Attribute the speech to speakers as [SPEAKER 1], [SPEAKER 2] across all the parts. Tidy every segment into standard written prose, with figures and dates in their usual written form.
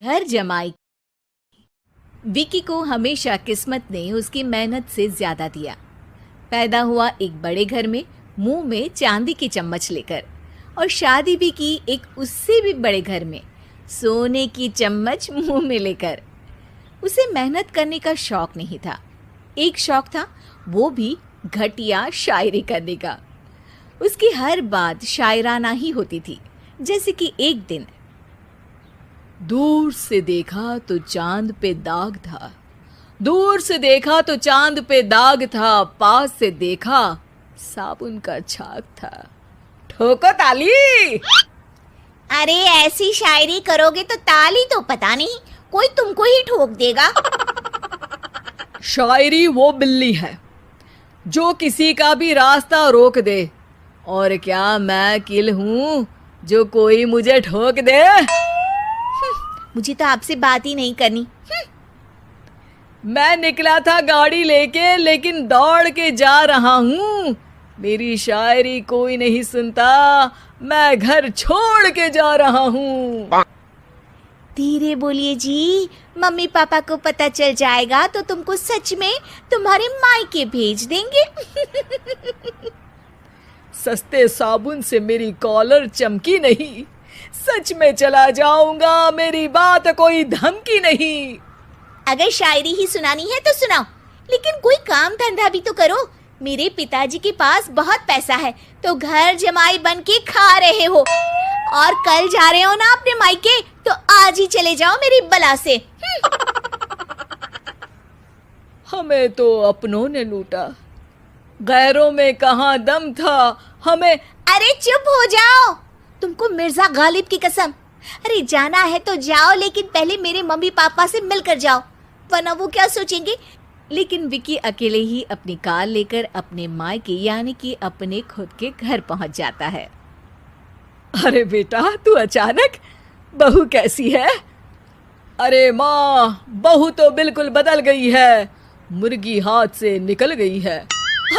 [SPEAKER 1] घर जमाई। विकी को हमेशा किस्मत ने उसकी मेहनत से ज्यादा दिया। पैदा हुआ एक बड़े घर में, मुंह में चांदी की चम्मच लेकर, और शादी भी की एक उससे भी बड़े घर में, सोने की चम्मच मुंह में लेकर। उसे मेहनत करने का शौक नहीं था। एक शौक था, वो भी घटिया शायरी करने का। उसकी हर बात शायराना ही होती थी। जैसे कि एक दिन, दूर से देखा तो चांद पे दाग था, दूर से देखा तो चांद पे दाग था, पास से देखा साबुन का छाग था। ठोको ताली।
[SPEAKER 2] अरे ऐसी शायरी करोगे तो ताली तो पता नहीं, कोई तुमको ही ठोक देगा।
[SPEAKER 1] शायरी वो बिल्ली है जो किसी का भी रास्ता रोक दे, और क्या मैं किल हूं जो कोई मुझे ठोक दे।
[SPEAKER 2] मुझे तो आपसे बात ही नहीं करनी।
[SPEAKER 1] मैं निकला था गाड़ी लेके, लेकिन दौड़ के जा रहा हूँ। मेरी शायरी कोई नहीं सुनता, मैं घर छोड़ के जा रहा हूँ।
[SPEAKER 2] धीरे बोलिए जी, मम्मी पापा को पता चल जाएगा तो तुमको सच में तुम्हारे मायके भेज देंगे।
[SPEAKER 1] सस्ते साबुन से मेरी कॉलर चमकी नहीं, सच में चला जाऊंगा, मेरी बात कोई धमकी नहीं।
[SPEAKER 2] अगर शायरी ही सुनानी है तो सुनाओ, लेकिन कोई काम धंधा भी तो करो। मेरे पिताजी के पास बहुत पैसा है तो घर जमाई बन के खा रहे हो, और कल जा रहे हो ना अपने मायके, तो आज ही चले जाओ मेरी बला से।
[SPEAKER 1] हमें तो अपनों ने लूटा, गैरों में कहाँ दम था हमें।
[SPEAKER 2] अरे चुप हो जाओ, तुमको मिर्जा गालिब की कसम। अरे जाना है तो जाओ, लेकिन पहले मेरे मम्मी पापा से मिलकर जाओ, वरना वो क्या सोचेंगे। लेकिन विकी अकेले ही अपनी कार लेकर अपने मायके यानी कि अपने खुद के घर पहुंच जाता है। अरे बेटा, तू अचानक, बहू कैसी है? अरे माँ, बहू तो बिल्कुल बदल गई है, मुर्गी हाथ से निकल गई है।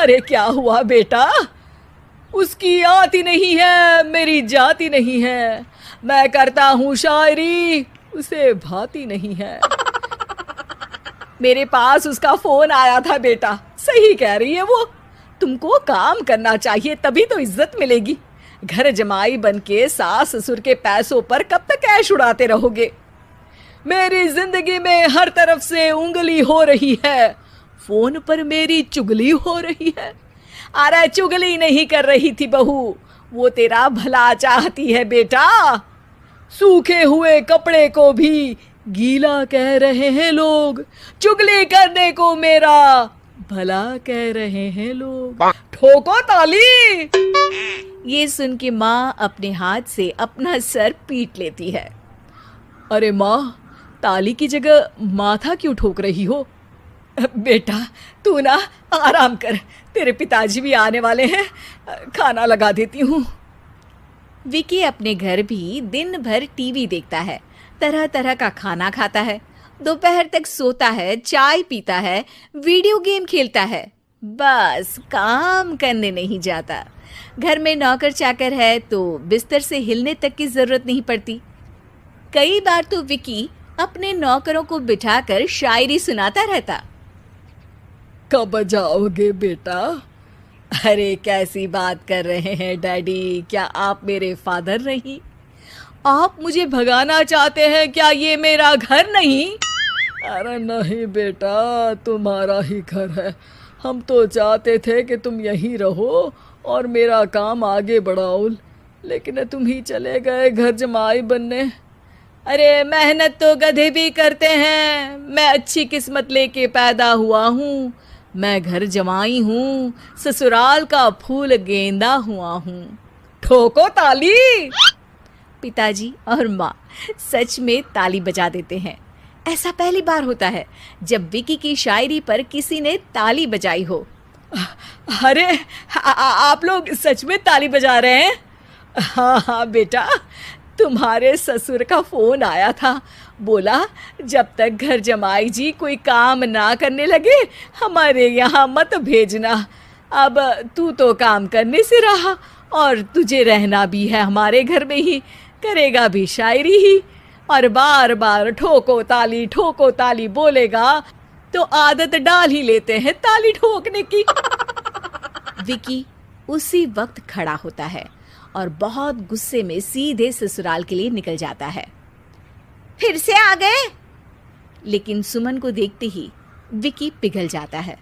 [SPEAKER 2] अरे क्या हुआ बेटा? उसकी आती नहीं है, मेरी जाती नहीं है। मैं करता हूँ शायरी, उसे भाती नहीं है। मेरे पास उसका फोन आया था बेटा, सही कह रही है वो। तुमको काम करना चाहिए, तभी तो इज्जत मिलेगी। घर जमाई बनके सास ससुर के पैसों पर कब तक ऐश उड़ाते रहोगे? मेरी जिंदगी में हर तरफ से उंगली हो रही है, फोन पर मेरी चुगली हो रही है। अरे चुगली नहीं कर रही थी बहू, वो तेरा भला चाहती है बेटा। सूखे हुए कपड़े को भी गीला कह रहे हैं लोग, चुगली करने को मेरा भला कह रहे हैं लोग। ठोको ताली। ये सुन के माँ अपने हाथ से अपना सर पीट लेती है। अरे माँ, ताली की जगह माथा क्यों ठोक रही हो? बेटा तू ना आराम कर, तेरे पिताजी भी आने वाले हैं, खाना लगा देती हूँ। विकी अपने घर भी दिन भर टीवी देखता है, तरह तरह का खाना खाता है, दोपहर तक सोता है, चाय पीता है, वीडियो गेम खेलता है, बस काम करने नहीं जाता। घर में नौकर चाकर है तो बिस्तर से हिलने तक की जरूरत नहीं पड़ती। कई बार तो विकी अपने नौकरों को बिठाकर शायरी सुनाता रहता। कब जाओगे बेटा? अरे कैसी बात कर रहे हैं डैडी, क्या आप मेरे फादर नहीं? आप मुझे भगाना चाहते हैं क्या? ये मेरा घर नहीं। अरे नहीं बेटा, तुम्हारा ही घर है। हम तो चाहते थे कि तुम यहीं रहो और मेरा काम आगे बढ़ाओ, लेकिन तुम ही चले गए घर जमाई बनने। अरे मेहनत तो गधे भी करते हैं, मैं अच्छी किस्मत लेके पैदा हुआ हूँ, मैं घर जमाई हूँ, ससुराल का फूल गेंदा हुआ हूँ। ठोको ताली। पिताजी और माँ सच में ताली बजा देते हैं। ऐसा पहली बार होता है जब विकी की शायरी पर किसी ने ताली बजाई हो। अरे आप लोग सच में ताली बजा रहे हैं? हाँ हाँ बेटा, तुम्हारे ससुर का फोन आया था, बोला जब तक घर जमाई जी कोई काम ना करने लगे हमारे यहाँ मत भेजना। अब तू तो काम करने से रहा और तुझे रहना भी है हमारे घर में ही, करेगा भी शायरी ही।
[SPEAKER 1] और बार बार ठोको ताली बोलेगा तो आदत डाल ही लेते हैं ताली ठोकने की। विकी उसी वक्त खड़ा होता है और बहुत गुस्से में सीधे ससुराल के लिए निकल जाता है।
[SPEAKER 2] फिर से आ गए?
[SPEAKER 1] लेकिन सुमन को देखते ही विकी पिघल जाता है।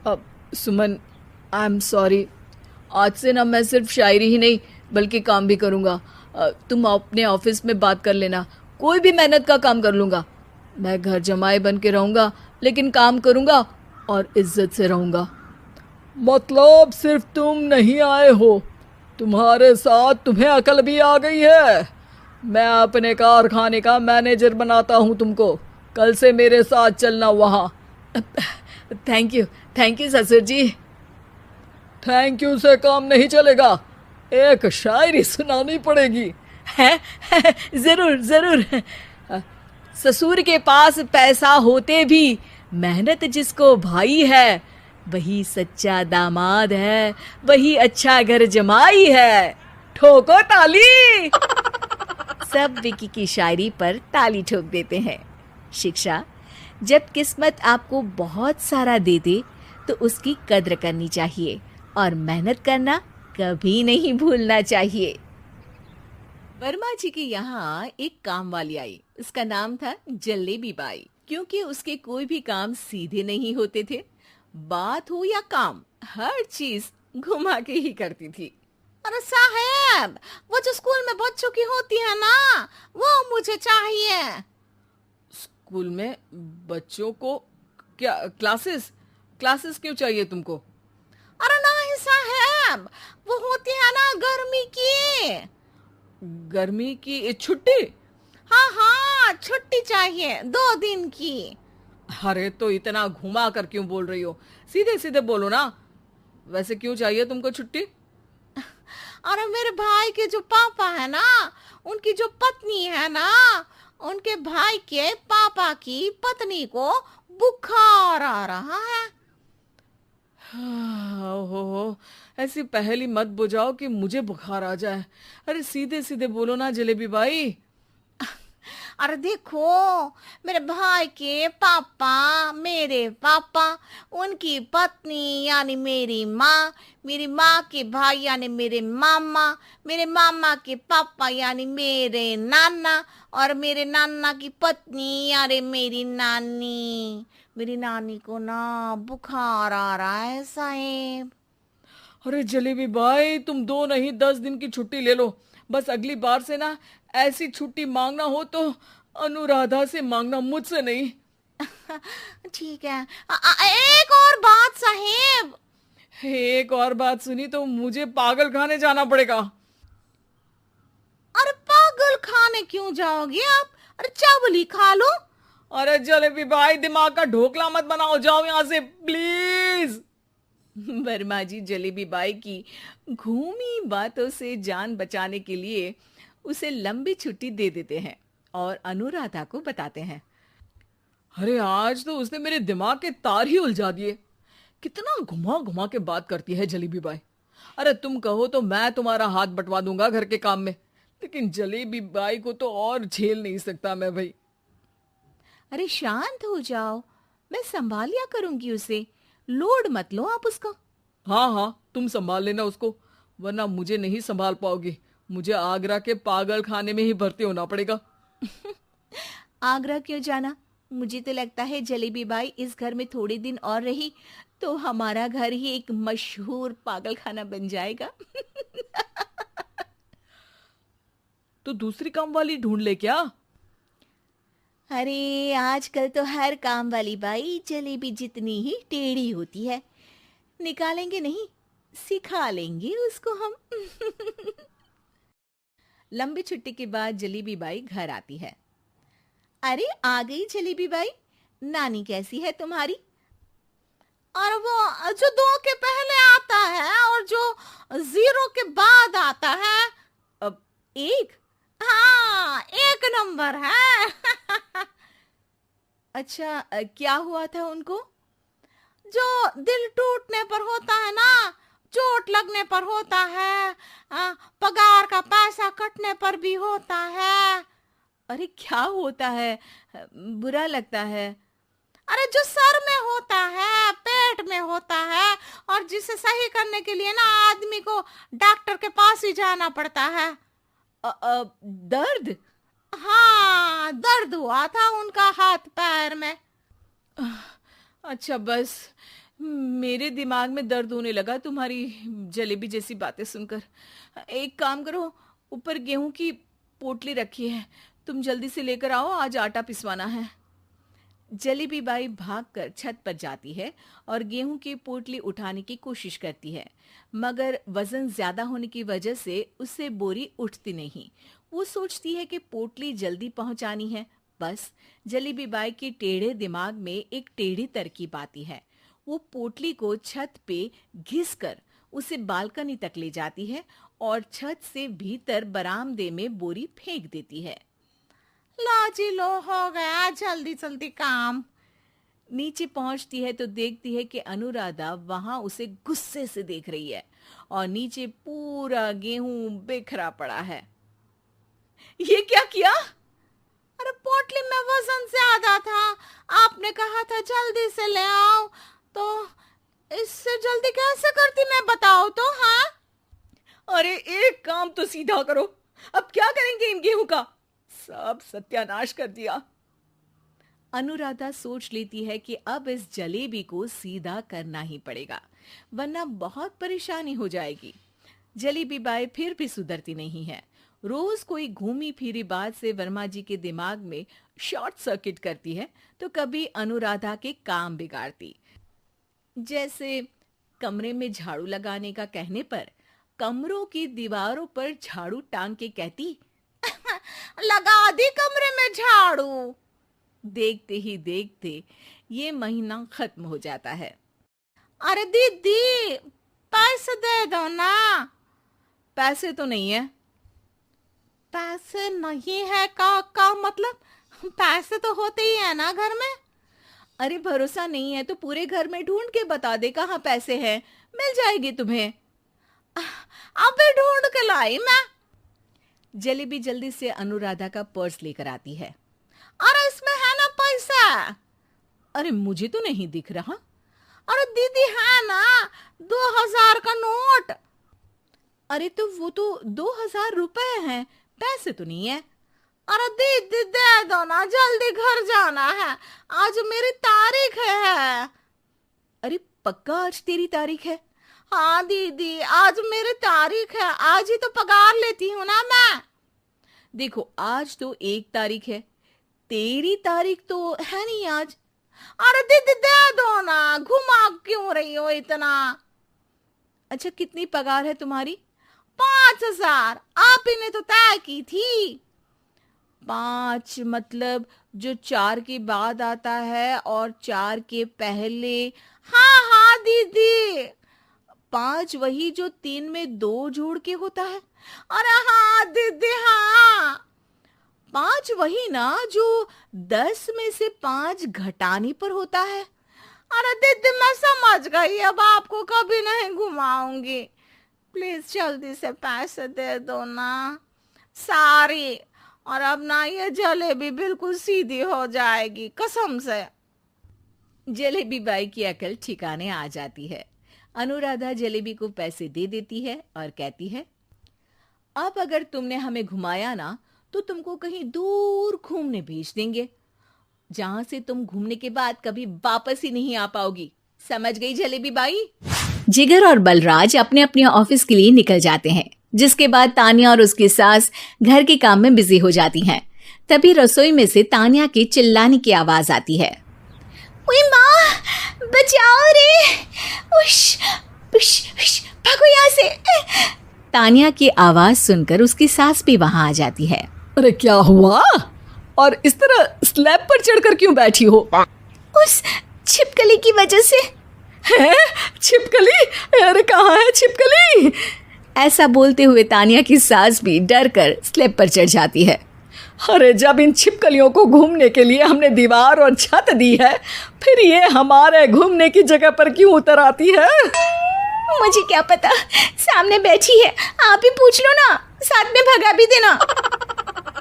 [SPEAKER 1] अब सुमन, आई एम सॉरी, आज से ना मैं सिर्फ शायरी ही नहीं बल्कि काम भी करूँगा। तुम अपने ऑफिस में बात कर लेना, कोई भी मेहनत का काम कर लूँगा। मैं घर जमाए बन के रहूँगा लेकिन काम करूँगा और इज्जत से रहूँगा। मतलब सिर्फ तुम नहीं आए हो, तुम्हारे साथ तुम्हें अकल भी आ गई है। मैं अपने कारखाने का मैनेजर बनाता हूँ तुमको, कल से मेरे साथ चलना वहाँ। थैंक यू ससुर जी। थैंक यू से काम नहीं चलेगा, एक शायरी सुनानी पड़ेगी। है जरूर जरूर। ससुर के पास पैसा होते भी मेहनत जिसको भाई है, वही सच्चा दामाद है, वही अच्छा घर जमाई है। ठोको ताली। सब विकी की शायरी पर ताली ठोक देते हैं। शिक्षा, जब किस्मत आपको बहुत सारा दे दे तो उसकी कद्र करनी चाहिए और मेहनत करना कभी नहीं भूलना चाहिए। वर्मा जी के यहाँ एक काम वाली आई। उसका नाम था जलेबी बाई। क्योंकि उसके कोई भी काम सीधे नहीं होते थे, बात हो या काम, हर चीज घुमा के ही करती थी।
[SPEAKER 2] अरे साहब, वो जो स्कूल में बच्चों की होती है ना, वो मुझे चाहिए।
[SPEAKER 1] स्कूल में बच्चों को क्या क्लासेस क्यों चाहिए तुमको?
[SPEAKER 2] अरे नहीं साहब, वो होती है ना
[SPEAKER 1] गर्मी की छुट्टी।
[SPEAKER 2] हाँ, छुट्टी चाहिए 2 दिन की।
[SPEAKER 1] अरे तो इतना घुमा कर क्यों बोल रही हो, सीधे सीधे बोलो ना। वैसे क्यों चाहिए तुमको छुट्टी?
[SPEAKER 2] अरे मेरे भाई के जो पापा है ना, उनकी जो पत्नी है ना, उनके भाई के पापा की पत्नी को बुखार आ रहा है।
[SPEAKER 1] ओहो, ऐसी पहेली मत बुझाओ कि मुझे बुखार आ जाए। अरे सीधे सीधे बोलो ना जलेबी बाई।
[SPEAKER 2] अरे देखो, मेरे भाई के पापा, मेरे पापा, उनकी पत्नी यानी मेरी माँ के भाई यानी मेरे मामा के पापा यानी मेरे नाना, और मेरे नाना की पत्नी यानी मेरी नानी को ना बुखार आ रहा है साहेब।
[SPEAKER 1] अरे जलेबी भाई, तुम 2 नहीं 10 दिन की छुट्टी ले लो। बस अगली बार से ना ऐसी छुट्टी मांगना हो तो अनुराधा से मांगना, मुझसे नहीं।
[SPEAKER 2] ठीक है। एक और बात साहेब।
[SPEAKER 1] एक और बात सुनी तो मुझे पागल खाने जाना पड़ेगा।
[SPEAKER 2] अरे पागल खाने क्यों जाओगे आप? अरे चावल खा लो।
[SPEAKER 1] अरे जलेबी भाई, दिमाग का ढोकला मत बनाओ, जाओ यहाँ से प्लीज। वर्मा जी जलेबी बाई की घूमी बातों से जान बचाने के लिए उसे लंबी छुट्टी दे देते हैं और अनुराधा को बताते हैं। अरे आज तो उसने मेरे दिमाग के तार ही उलझा दिए। कितना घुमा घुमा के बात करती है जलेबी बाई। अरे तुम कहो तो मैं तुम्हारा हाथ बंटवा दूंगा घर के काम में, लेकिन जलेबी बाई को तो और झेल नहीं सकता मैं भाई।
[SPEAKER 2] अरे शांत हो जाओ, मैं संभाल लिया करूंगी उसे, लोड मत लो आप उसका।
[SPEAKER 1] हाँ, तुम संभाल लेना उसको, वरना मुझे नहीं संभाल पाओगी। मुझे आगरा के पागल खाने में ही भर्ती होना पड़ेगा।
[SPEAKER 2] आगरा क्यों जाना? मुझे तो लगता है जलेबी बाई इस घर में थोड़े दिन और रही तो हमारा घर ही एक मशहूर पागल खाना बन जाएगा।
[SPEAKER 1] तो दूसरी काम वाली ढूंढ ले क्या?
[SPEAKER 2] अरे आजकल तो हर काम वाली बाई जलेबी जितनी ही टेढ़ी होती है। निकालेंगे नहीं, सिखा लेंगे उसको हम। लंबी छुट्टी के बाद जलेबी बाई घर आती है। अरे आ गई जलेबी बाई, नानी कैसी है तुम्हारी? और वो जो 2 के पहले आता है और जो 0 के बाद आता है।
[SPEAKER 1] अब
[SPEAKER 2] 1? हाँ, 1 नंबर है।
[SPEAKER 1] अच्छा, क्या हुआ था उनको?
[SPEAKER 2] जो दिल टूटने पर होता है ना, चोट लगने पर होता है, पगार का पैसा कटने पर भी होता है,
[SPEAKER 1] अरे क्या होता है? बुरा लगता है।
[SPEAKER 3] अरे जो सर में होता है, पेट में होता है, और जिसे सही करने के लिए ना आदमी को डॉक्टर के पास ही जाना पड़ता है।
[SPEAKER 1] दर्द?
[SPEAKER 3] हाँ, दर्द हुआ था उनका हाथ पैर में।
[SPEAKER 1] अच्छा बस, मेरे दिमाग में दर्द होने लगा तुम्हारी जलेबी जैसी बातें सुनकर। एक काम करो, ऊपर गेहूं की पोटली रखी है, तुम जल्दी से लेकर आओ, आज आटा पिसवाना है। जलेबी बाई भागकर छत पर जाती है और गेहूं की पोटली उठाने की कोशिश करती है, मगर वजन ज्यादा होने की वजह से उससे बोरी उठती नहीं। वो सोचती है कि पोटली जल्दी पहुंचानी है। बस जलेबी बाई के टेढ़े दिमाग में एक टेढ़ी तरकीब आती है। वो पोटली को छत पे घिसकर उसे बालकनी तक ले जाती है और छत से भीतर बरामदे में बोरी फेंक देती है।
[SPEAKER 3] लो जी लो, हो गया जल्दी जल्दी काम।
[SPEAKER 1] नीचे पहुंचती है तो देखती है कि अनुराधा वहां उसे गुस्से से देख रही है और नीचे पूरा गेहूं बिखरा पड़ा है। ये क्या किया?
[SPEAKER 3] अरे पोटली में वजन ज्यादा था, आपने कहा था जल्दी से ले आओ, तो इससे जल्दी कैसे करती मैं बताओ तो। हाँ,
[SPEAKER 1] अरे एक काम तो सीधा करो, अब क्या करेंगे इन गेहूं का? सब सत्यानाश कर दिया। अनुराधा सोच लेती है कि अब इस जलेबी को सीधा करना ही पड़ेगा, वरना बहुत परेशानी हो जाएगी। जलेबी बाई फिर भी सुधरती नहीं है। रोज कोई घूमी फिरी बात से वर्मा जी के दिमाग में शॉर्ट सर्किट करती है, तो कभी अनुराधा के काम बिगाड़ती। जैसे कमरे में झाड़ू लगाने का कहने पर कमरों की दीवारों पर झाड़ू टांग के कहती,
[SPEAKER 3] लगा दी कमरे में झाड़ू।
[SPEAKER 1] देखते ही देखते ये महीना खत्म हो जाता है।
[SPEAKER 3] अरे दीदी, पैसे दे दो ना।
[SPEAKER 1] पैसे तो नहीं है।
[SPEAKER 3] पैसे नहीं है का मतलब? पैसे तो होते ही है ना घर में।
[SPEAKER 1] अरे भरोसा नहीं है तो पूरे घर में ढूंढ के बता दे कहाँ पैसे हैं, मिल जाएगी तुम्हें।
[SPEAKER 3] अबे ढूंढ के लाई मैं।
[SPEAKER 1] जलेबी जल्दी से अनुराधा का पर्स लेकर आती है।
[SPEAKER 3] अरे इसमें है ना पैसा।
[SPEAKER 1] अरे मुझे तो नहीं दिख रहा।
[SPEAKER 3] अरे दीदी है ना, 2000 का नोट।
[SPEAKER 1] अरे तो वो तो 2000 रुपए हैं, पैसे तो नहीं है।
[SPEAKER 3] अरे दीदी दे दो ना, जल्दी घर जाना है, आज मेरी तारीख है।
[SPEAKER 1] अरे पक्का आज तेरी तारीख है?
[SPEAKER 3] हाँ दीदी, आज मेरी तारीख है, आज ही तो पगार लेती हूँ ना मैं।
[SPEAKER 1] देखो आज तो 1 तारीख है, तेरी तारीख तो है नहीं आज।
[SPEAKER 3] अरे दीदी दे दो ना, घुमा क्यों रही हो इतना?
[SPEAKER 1] अच्छा कितनी पगार है तुम्हारी?
[SPEAKER 3] 5000, आप ही ने तो तय की थी।
[SPEAKER 1] 5 मतलब जो 4 के बाद आता है और 4 के पहले?
[SPEAKER 3] हाँ हाँ दीदी।
[SPEAKER 1] 5 वही जो 3 में 2 जोड़ के होता है?
[SPEAKER 3] अरे हाँ दीदी हाँ।
[SPEAKER 1] 5 वही ना जो 10 में से 5 घटाने पर होता है?
[SPEAKER 3] अरे दीदी मैं समझ गई, अब आपको कभी नहीं घुमाऊंगी। प्लीज जल्दी से पैसे दे दो ना, सारी। और अब ना ये जलेबी बिल्कुल सीधी हो जाएगी कसम से।
[SPEAKER 1] जलेबी बाई की अकल ठिकाने आ जाती है। अनुराधा जलेबी को पैसे दे देती है और कहती है, अब अगर तुमने हमें घुमाया ना तो तुमको कहीं दूर घूमने भेज देंगे, जहां से तुम घूमने के बाद कभी वापस ही नहीं आ पाओगी। समझ गई जलेबी बाई? जिगर और बलराज अपने अपने ऑफिस के लिए निकल जाते हैं, जिसके बाद तानिया और उसकी सास घर के काम में बिजी हो जाती हैं। तभी रसोई में से तानिया के चिल्लाने की आवाज आती है।
[SPEAKER 2] ओए माँ, बचाओ रे, उश, उश, उश, भागो यहाँ से।
[SPEAKER 1] तानिया की आवाज सुनकर उसकी सास भी वहां आ जाती है।
[SPEAKER 4] अरे क्या हुआ? और इस तरह स्लैब पर चढ़कर क्यों बैठी हो?
[SPEAKER 2] उस छिपकली की वजह से।
[SPEAKER 4] है छिपकली? अरे कहाँ है छिपकली?
[SPEAKER 1] ऐसा बोलते हुए तानिया की सास भी डर कर स्लैब पर चढ़ जाती है।
[SPEAKER 4] अरे जब इन छिपकलियों को घूमने के लिए हमने दीवार और छत दी है, फिर ये हमारे घूमने की जगह पर क्यों उतर आती है?
[SPEAKER 2] मुझे क्या पता, सामने बैठी है, आप ही पूछ लो ना, साथ में भगा भी देना।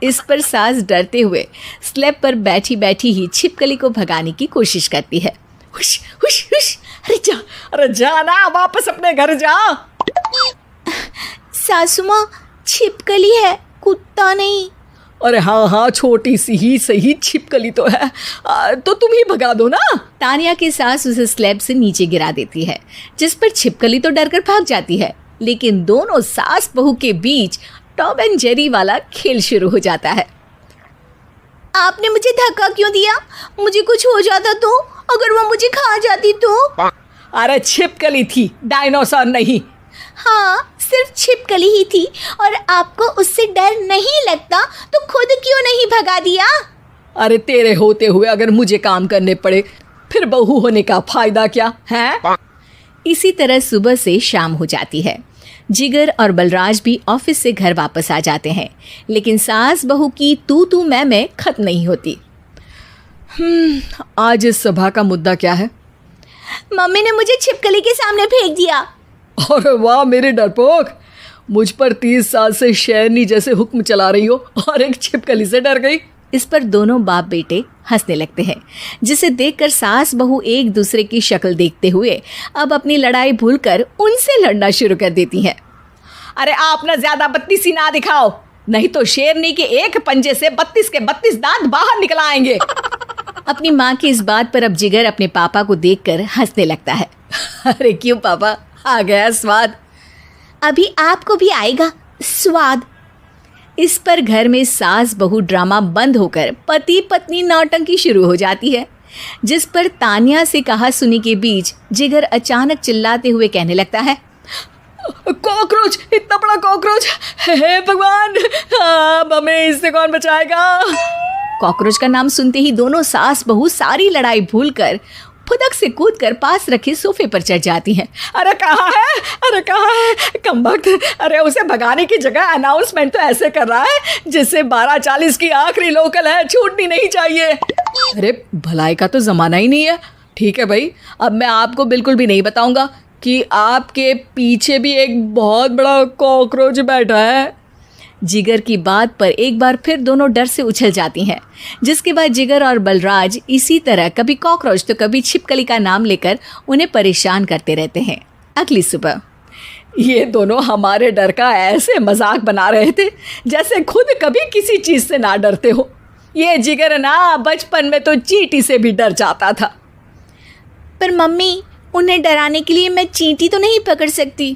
[SPEAKER 1] इस पर सास डरते हुए स्लैब पर बैठी बैठी ही छिपकली को भगाने की कोशिश करती है।
[SPEAKER 4] हुश हुश हुश, अरे जा ना, वापस अपने घर जा।
[SPEAKER 2] सासू माँ, छिपकली है, कुत्ता नहीं।
[SPEAKER 4] अरे हाँ, छोटी सी ही सही छिपकली तो है, तो तुम ही भगा दो ना।
[SPEAKER 1] तानिया की सास उसे स्लैब से नीचे गिरा देती है, जिस पर छिपकली तो डरकर भाग जाती है। लेकिन दोनों सास बहू के बीच टॉम एंड जेरी वाला खेल शुरू हो जाता है।
[SPEAKER 2] आपने मुझे धक्का क्यों दिया? मुझे कुछ हो जाता तो? अगर वो मुझे खा जाती तो?
[SPEAKER 4] अरे छिपकली थी, डायनासोर नहीं।
[SPEAKER 2] हाँ, सिर्फ छिपकली ही थी और आपको उससे डर नहीं लगता तो खुद क्यों नहीं भगा दिया?
[SPEAKER 4] अरे तेरे होते हुए अगर मुझे काम करने पड़े फिर बहू होने का फायदा क्या है?
[SPEAKER 1] इसी तरह सुबह से शाम हो जाती है। जिगर और बलराज भी ऑफिस से घर वापस आ जाते हैं, लेकिन सास बहू की तू मैं खत्म नहीं होती।
[SPEAKER 4] आज इस सभा का मुद्दा क्या है?
[SPEAKER 2] मम्मी ने मुझे छिपकली के सामने फेंक दिया।
[SPEAKER 4] अरे वाह मेरे डरपोक, मुझ पर 30 साल से शेरनी जैसे हुक्म चला रही हो और एक छिपकली से डर गई।
[SPEAKER 1] इस पर दोनों बाप बेटे हंसने लगते हैं, जिसे देखकर सास बहू एक दूसरे की शक्ल देखते हुए अब अपनी लड़ाई भूलकर उनसे लड़ना शुरू कर देती हैं।
[SPEAKER 4] अरे आप ना ज्यादा बत्तीसी ना दिखाओ, नहीं तो शेरनी के एक पंजे से 32 के 32 दांत बाहर निकल आएंगे।
[SPEAKER 1] अपनी माँ की इस बात पर अब जिगर अपने पापा को देखकर हंसने लगता है।
[SPEAKER 4] अरे क्यों पापा, आ गया स्वाद?
[SPEAKER 2] अभी आपको भी आएगा स्वाद।
[SPEAKER 1] इस पर घर में सास बहू ड्रामा बंद होकर पति पत्नी नौटंकी शुरू हो जाती है, जिस पर तानिया से कहा सुनी के बीच जिगर अचानक चिल्लाते हुए कहने लगता है,
[SPEAKER 4] कॉकरोच, इतना बड़ा कॉकरोच, हे भगवान, अब हमें इससे कौन बचाएगा?
[SPEAKER 1] कॉकरोच का नाम सुनते ही दोनों सास बहू सारी लड़ाई भूलकर फुदक से कूदकर पास रखे सोफे पर चढ़ जाती हैं।
[SPEAKER 4] अरे कहाँ है कमबख्त? अरे उसे भगाने की जगह अनाउंसमेंट तो ऐसे कर रहा है जिससे 12:40 की आखिरी लोकल है, छूटनी नहीं चाहिए। अरे भलाई का तो ज़माना ही नहीं है। ठीक है भाई, अब मैं आपको बिल्कुल भी नहीं बताऊंगा कि आपके पीछे भी एक बहुत बड़ा कॉकरोच बैठा है।
[SPEAKER 1] जिगर की बात पर एक बार फिर दोनों डर से उछल जाती हैं, जिसके बाद जिगर और बलराज इसी तरह कभी कॉकरोच तो कभी छिपकली का नाम लेकर उन्हें परेशान करते रहते हैं। अगली सुबह
[SPEAKER 4] ये दोनों हमारे डर का ऐसे मजाक बना रहे थे जैसे खुद कभी किसी चीज़ से ना डरते हो। ये जिगर ना बचपन में तो चींटी से भी डर जाता था।
[SPEAKER 2] पर मम्मी, उन्हें डराने के लिए मैं चींटी तो नहीं पकड़ सकती।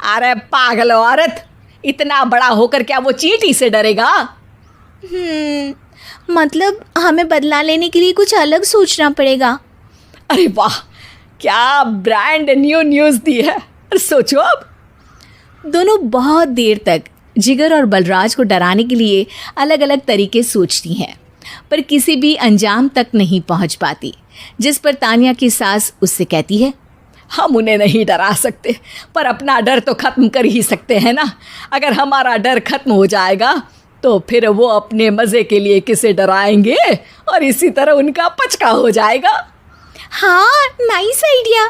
[SPEAKER 4] अरे पागल औरत, इतना बड़ा होकर क्या वो चींटी से डरेगा?
[SPEAKER 2] मतलब हमें बदला लेने के लिए कुछ अलग सोचना पड़ेगा।
[SPEAKER 4] अरे वाह, क्या ब्रांड न्यू न्यूज़ दी है। सोचो अब।
[SPEAKER 1] दोनों बहुत देर तक जिगर और बलराज को डराने के लिए अलग अलग तरीके सोचती हैं, पर किसी भी अंजाम तक नहीं पहुंच पाती, जिस पर तानिया की सास उससे कहती है,
[SPEAKER 4] हम उन्हें नहीं डरा सकते पर अपना डर तो ख़त्म कर ही सकते हैं ना। अगर हमारा डर ख़त्म हो जाएगा तो फिर वो अपने मज़े के लिए किसे डराएंगे और इसी तरह उनका पचका हो जाएगा।
[SPEAKER 2] हाँ, नाइस आइडिया,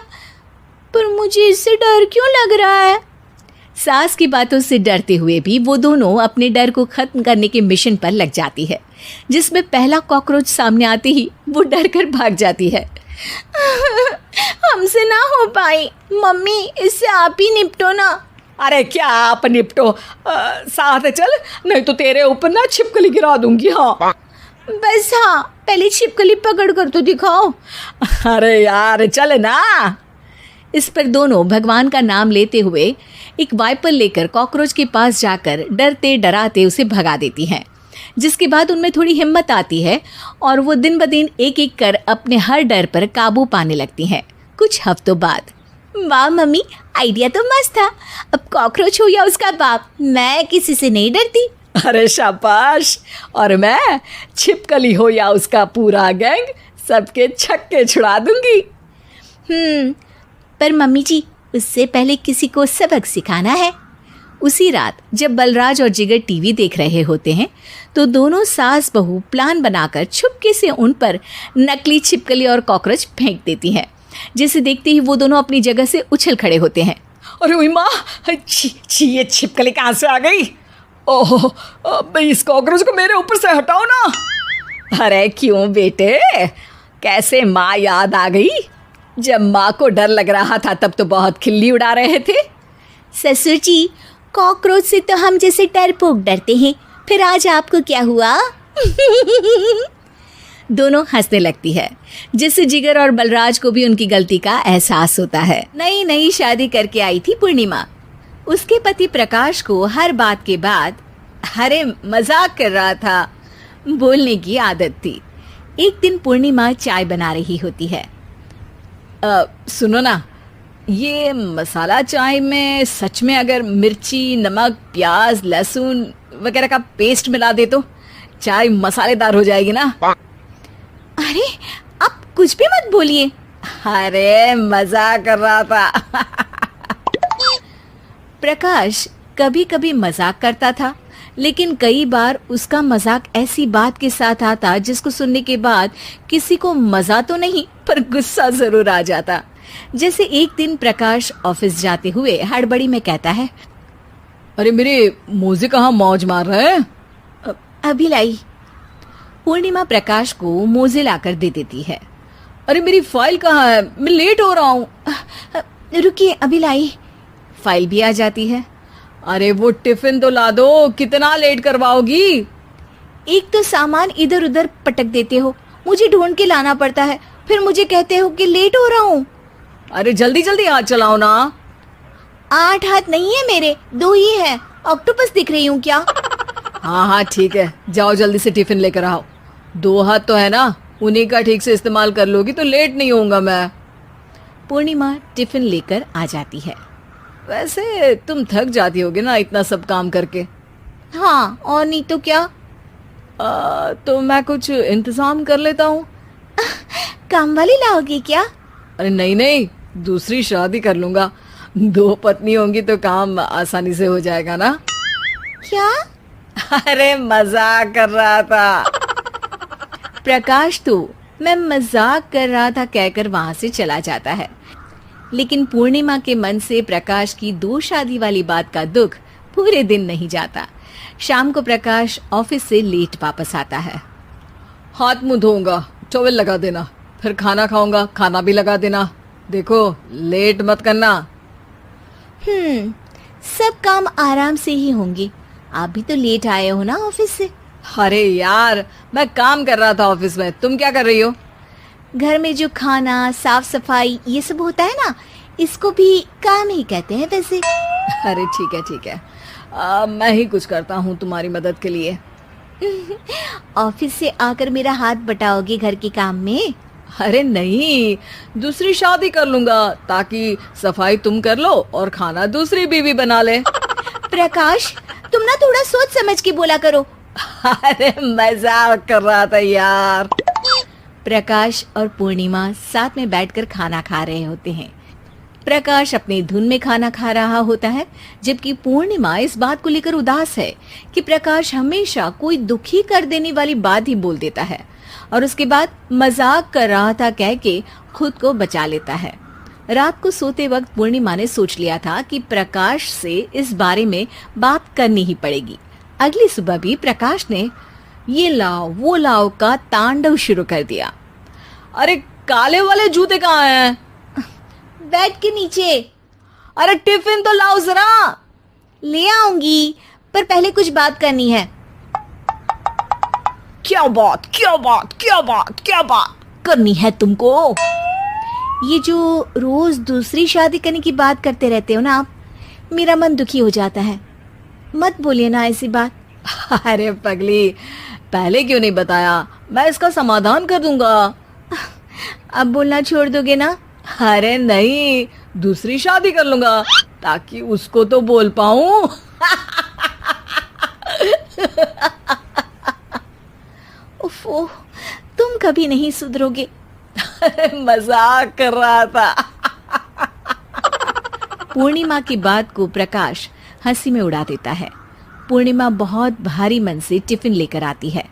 [SPEAKER 2] पर मुझे इससे डर क्यों लग रहा है?
[SPEAKER 1] सास की बातों से डरते हुए भी वो दोनों अपने डर को ख़त्म करने के मिशन पर लग जाती है, जिसमें पहला कॉकरोच सामने आते ही वो डर कर भाग जाती है।
[SPEAKER 2] हमसे ना हो पाई मम्मी, इससे आप ही निपटो ना।
[SPEAKER 4] अरे क्या आप निपटो, साथ चल, नहीं तो तेरे ऊपर ना छिपकली गिरा दूंगी। हाँ
[SPEAKER 2] बस, हाँ पहले छिपकली पकड़ कर तो दिखाओ।
[SPEAKER 4] अरे यार चल ना।
[SPEAKER 1] इस पर दोनों भगवान का नाम लेते हुए एक वाइपर लेकर कॉकरोच के पास जाकर डरते डराते उसे भगा देती हैं, जिसके बाद उनमें थोड़ी हिम्मत आती है और वो दिन ब दिन एक एक कर अपने हर डर पर काबू पाने लगती हैं। कुछ हफ्तों बाद,
[SPEAKER 2] वाह मम्मी, आइडिया तो मस्त था। अब कॉकरोच हो या उसका बाप, मैं किसी से नहीं डरती।
[SPEAKER 4] अरे शाबाश। और मैं छिपकली हो या उसका पूरा गैंग, सबके छक्के छुड़ा दूंगी।
[SPEAKER 2] पर मम्मी जी, उससे पहले किसी को सबक सिखाना है।
[SPEAKER 1] उसी रात जब बलराज और जिगर टीवी देख रहे होते हैं तो दोनों सास बहू प्लान बनाकर छुपके से उन पर नकली छिपकली और कॉकरोच फेंक देती हैं, जिसे देखते ही वो दोनों अपनी जगह से उछल खड़े होते हैं।
[SPEAKER 4] अरे ओई माँ, छी ये छिपकली कहाँ से आ गई? ओह, अब इस कॉकरोच को मेरे ऊपर से हटाओ ना।
[SPEAKER 1] अरे क्यों बेटे, कैसे माँ याद आ गई? जब माँ को डर लग रहा था तब तो बहुत खिल्ली उड़ा रहे थे।
[SPEAKER 2] ससुर जी, कॉकरोच से तो हम जैसे डरपोक डरते हैं, फिर आज आपको क्या हुआ?
[SPEAKER 1] दोनों हंसने लगती है, जिससे जिगर और बलराज को भी उनकी गलती का एहसास होता है। नई नई शादी करके आई थी पूर्णिमा। उसके पति प्रकाश को हर बात के बाद अरे मजाक कर रहा था बोलने की आदत थी। एक दिन पूर्णिमा चाय बना रही होती है। सुनो ना, ये मसाला चाय में सच में अगर मिर्ची, नमक, प्याज, लहसुन वगैरह का पेस्ट मिला दे तो चाय मसालेदार हो जाएगी ना?
[SPEAKER 2] अरे आप कुछ भी मत बोलिए।
[SPEAKER 1] अरे मजाक कर रहा था। प्रकाश कभी कभी मजाक करता था, लेकिन कई बार उसका मजाक ऐसी बात के साथ आता जिसको सुनने के बाद किसी को मजा तो नहीं पर गुस्सा जरूर आ जाता। जैसे एक दिन प्रकाश ऑफिस जाते हुए हड़बड़ी में कहता है,
[SPEAKER 4] अरे मेरे मोजे कहाँ मौज मार रहे हैं?
[SPEAKER 1] अभी लाई। पूर्णिमा प्रकाश को मोजे लाकर दे देती है।
[SPEAKER 4] अरे मेरी फाइल कहाँ है? मैं लेट हो रहा हूँ।
[SPEAKER 2] रुकिए, अभी लाई।
[SPEAKER 1] फाइल भी आ जाती है।
[SPEAKER 4] अरे वो टिफिन तो ला दो, कितना लेट करवाओगी?
[SPEAKER 2] एक तो सामान इधर उधर पटक देते हो, मुझे ढूंढ के लाना पड़ता है, फिर मुझे कहते हो कि लेट हो रहा हूँ।
[SPEAKER 4] अरे जल्दी जल्दी हाथ चलाओ ना।
[SPEAKER 2] 8 हाथ नहीं है मेरे, 2 ही है। ऑक्टोपस दिख रही हूँ क्या?
[SPEAKER 4] हाँ हाँ ठीक है, जाओ जल्दी से टिफिन लेकर आओ। 2 हाथ तो है ना, उन्हीं का ठीक से इस्तेमाल कर लोगी तो लेट नहीं होऊंगा मैं।
[SPEAKER 1] पूर्णिमा टिफिन लेकर आ जाती है।
[SPEAKER 4] वैसे तुम थक जाती होगी ना इतना सब काम करके।
[SPEAKER 2] हाँ, और नहीं तो क्या।
[SPEAKER 4] तो मैं कुछ इंतजाम कर लेता हूँ।
[SPEAKER 2] काम वाली लाओगी क्या?
[SPEAKER 4] अरे नहीं नहीं, दूसरी शादी कर लूंगा। 2 पत्नी होंगी तो काम आसानी से हो जाएगा ना।
[SPEAKER 2] क्या?
[SPEAKER 1] अरे मजाक कर रहा था। प्रकाश तो मैं मजाक कर रहा था कहकर वहां से चला जाता है। लेकिन पूर्णिमा के मन से प्रकाश की 2 शादी वाली बात का दुख पूरे दिन नहीं जाता। शाम को प्रकाश ऑफिस से लेट वापस आता है।
[SPEAKER 4] हाथ मुंह धोऊंगा, टॉवेल लगा देना, फिर खाना खाऊंगा, खाना भी लगा देना। देखो लेट मत करना।
[SPEAKER 2] सब काम आराम से ही होंगे। आप भी तो लेट आए हो ना ऑफिस से।
[SPEAKER 4] अरे यार, मैं काम कर रहा था ऑफिस में, तुम क्या कर रही हो?
[SPEAKER 2] घर में जो खाना, साफ सफाई ये सब होता है ना, इसको भी काम ही कहते हैं वैसे।
[SPEAKER 4] अरे ठीक है ठीक है, मैं ही कुछ करता हूँ तुम्हारी मदद के लिए।
[SPEAKER 2] ऑफिस से आकर मेरा हाथ बटाओगे घर के काम में?
[SPEAKER 4] अरे नहीं, दूसरी शादी कर लूंगा ताकि सफाई तुम कर लो और खाना दूसरी बीवी बना ले।
[SPEAKER 2] प्रकाश, तुम ना थोड़ा सोच समझ के बोला करो।
[SPEAKER 1] अरे मजाक कर रहा था यार। प्रकाश और पूर्णिमा साथ में बैठकर खाना खा रहे होते हैं। प्रकाश अपनी धुन में खाना खा रहा होता है, जबकि पूर्णिमा इस बात को लेकर उदास है कि प्रकाश हमेशा कोई दुखी कर देने वाली बात ही बोल देता है और उसके बाद मजाक कर रहा था कह के खुद को बचा लेता है। रात को सोते वक्त पूर्णिमा ने सोच लिया था कि प्रकाश से इस बारे में बात करनी ही पड़ेगी। अगली सुबह भी प्रकाश ने ये लाओ वो लाओ का तांडव शुरू कर दिया।
[SPEAKER 4] अरे काले वाले जूते कहाँ हैं?
[SPEAKER 2] बेड के नीचे।
[SPEAKER 4] अरे टिफिन तो लाओ जरा।
[SPEAKER 2] ले आऊंगी, पर पहले कुछ बात करनी है।
[SPEAKER 4] क्या बात क्या बात क्या बात क्या बात
[SPEAKER 2] करनी है तुमको? ये जो रोज दूसरी शादी करने की बात करते रहते हो ना आप, मेरा मन दुखी हो जाता है। मत बोलिए ना ऐसी बात।
[SPEAKER 4] अरे पगली, पहले क्यों नहीं बताया? मैं इसका समाधान कर दूंगा।
[SPEAKER 2] अब बोलना छोड़ दोगे ना?
[SPEAKER 4] अरे नहीं, दूसरी शादी कर लूंगा ताकि उसको तो बोल पाऊं।
[SPEAKER 2] उफ़ो, तुम कभी नहीं सुधरोगे।
[SPEAKER 4] अरे मजाक कर रहा था।
[SPEAKER 1] पूर्णिमा की बात को प्रकाश हंसी में उड़ा देता है। पूर्णिमा बहुत भारी मन से टिफिन लेकर आती है।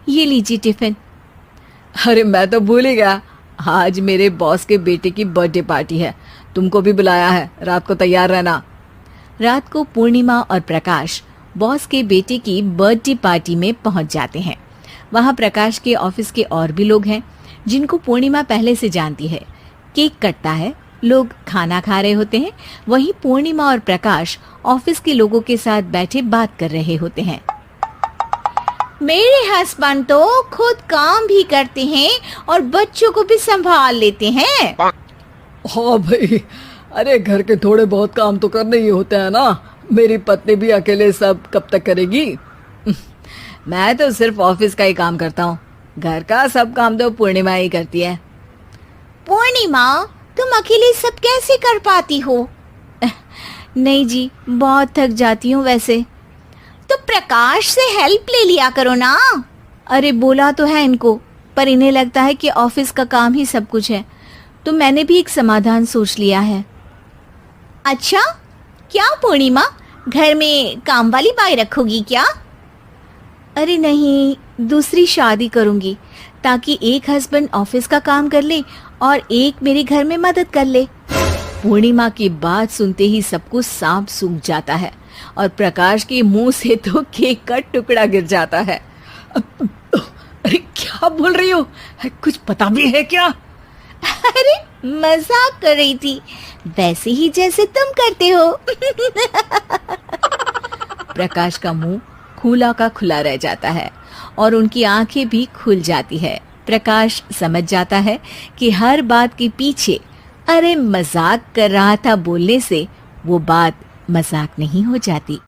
[SPEAKER 1] ये लीजिए टिफिन।
[SPEAKER 4] अरे मैं तो भूल ही गया, आज मेरे बॉस के बेटे की बर्थडे पार्टी है, तुमको भी बुलाया है, रात को तैयार रहना।
[SPEAKER 1] रात को पूर्णिमा और प्रकाश बॉस के बेटे की बर्थडे पार्टी में पहुंच जाते हैं। वहां प्रकाश के ऑफिस के और भी लोग हैं जिनको पूर्णिमा पहले से जानती है। केक कटता है, लोग खाना खा रहे होते हैं। वहीं पूर्णिमा और प्रकाश ऑफिस के लोगों के साथ बैठे बात कर रहे होते हैं।
[SPEAKER 2] मेरे हस्बैंड तो खुद काम भी करते हैं और बच्चों को भी संभाल लेते हैं।
[SPEAKER 4] हाँ भाई, अरे घर के थोड़े बहुत काम तो करने ही होते हैं ना। मेरी पत्नी भी अकेले सब कब तक करेगी?
[SPEAKER 1] मैं तो सिर्फ ऑफिस का ही काम करता हूँ, घर का सब काम तो पूर्णिमा ही करती है।
[SPEAKER 2] पूर्णिमा, तुम अकेले सब कैसे कर पाती हो?
[SPEAKER 1] नहीं जी, बहुत थक जाती हूँ वैसे।
[SPEAKER 2] तो प्रकाश से हेल्प ले लिया करो ना।
[SPEAKER 1] अरे बोला तो है इनको, पर इन्हें लगता है कि ऑफिस का काम ही सब कुछ है, तो मैंने भी एक समाधान सोच लिया है।
[SPEAKER 2] अच्छा, क्या पूर्णिमा, घर में काम वाली बाई रखोगी क्या?
[SPEAKER 1] अरे नहीं, दूसरी शादी करूंगी ताकि एक हस्बैंड ऑफिस का काम कर ले और एक मेरे घर में मदद कर ले। पूर्णिमा की बात सुनते ही सब कुछ सांप सूख जाता है और प्रकाश के मुंह से तो केक का टुकड़ा गिर जाता है।
[SPEAKER 4] अरे क्या बोल रही हो? कुछ पता भी है क्या?
[SPEAKER 2] अरे मजाक कर रही थी, वैसे ही जैसे तुम करते हो।
[SPEAKER 1] प्रकाश का मुंह खुला का खुला रह जाता है और उनकी आंखें भी खुल जाती है। प्रकाश समझ जाता है कि हर बात के पीछे अरे मजाक कर रहा था बोलने से वो बात मजाक नहीं हो जाती।